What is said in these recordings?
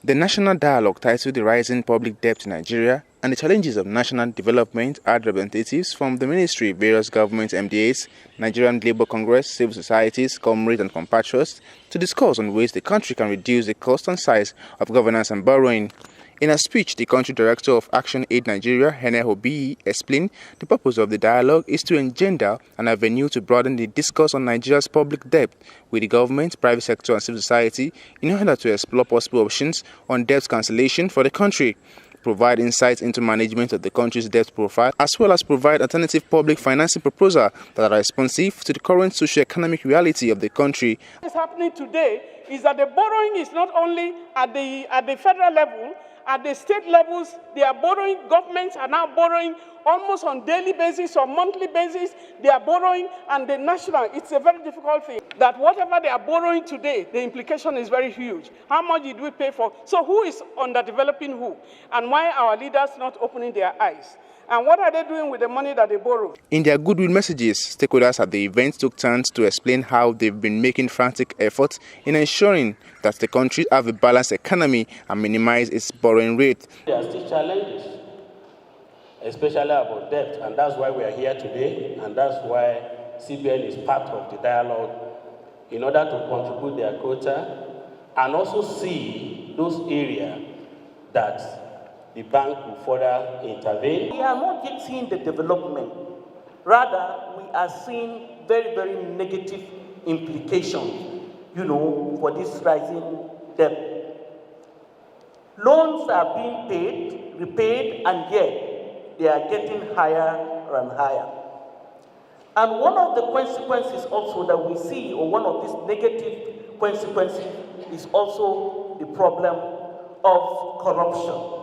The national dialogue titled The Rising Public Debt in Nigeria and the Challenges of National Development had representatives from the ministry, various government MDAs, Nigerian Labour Congress, civil societies, comrades and compatriots to discuss on ways the country can reduce the cost and size of governance and borrowing. In a speech, the country director of Action Aid Nigeria, Hene Obi, explained the purpose of the dialogue is to engender an avenue to broaden the discourse on Nigeria's public debt with the government, private sector and civil society in order to explore possible options on debt cancellation for the country, provide insights into management of the country's debt profile, as well as provide alternative public financing proposals that are responsive to the current socio-economic reality of the country. What is happening today is that the borrowing is not only at the federal level. At the state levels, they are borrowing. Governments are now borrowing almost on daily basis or monthly basis. They are borrowing, and the national, it's a very difficult thing. That whatever they are borrowing today, the implication is very huge. How much did we pay for? So who is underdeveloping who? And why are our leaders not opening their eyes? And what are they doing with the money that they borrow? In their goodwill messages, stakeholders at the event took turns to explain how they've been making frantic efforts in ensuring that the country have a balanced economy and minimize its borrowing rate. There are still challenges, especially about debt, and that's why we are here today, and that's why CBN is part of the dialogue in order to contribute their quota and also see those areas that the bank will further intervene. We are not yet seeing the development. Rather, we are seeing very, very negative implications, for this rising debt. Loans are being paid, repaid, and yet they are getting higher and higher. And one of the consequences also that we see, or one of these negative consequences, is also the problem of corruption.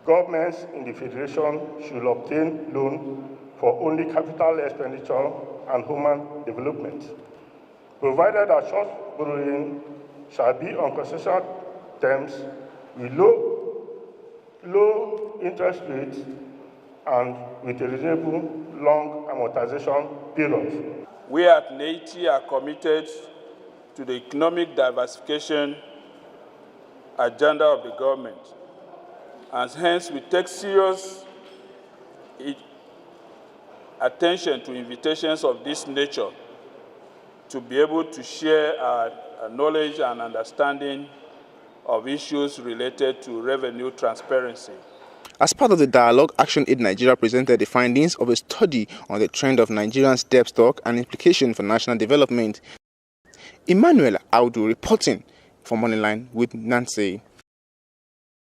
Governments in the Federation should obtain loans for only capital expenditure and human development, provided that short borrowing shall be on concessional terms with low interest rates and with a reasonable long amortization period. We at NAITI are committed to the economic diversification agenda of the government, and hence we take serious attention to invitations of this nature to be able to share our knowledge and understanding of issues related to revenue transparency. As part of the dialogue, Action Aid Nigeria presented the findings of a study on the trend of Nigerians' debt stock and implication for national development. Emmanuel Audu reporting for Moneyline with Nancy.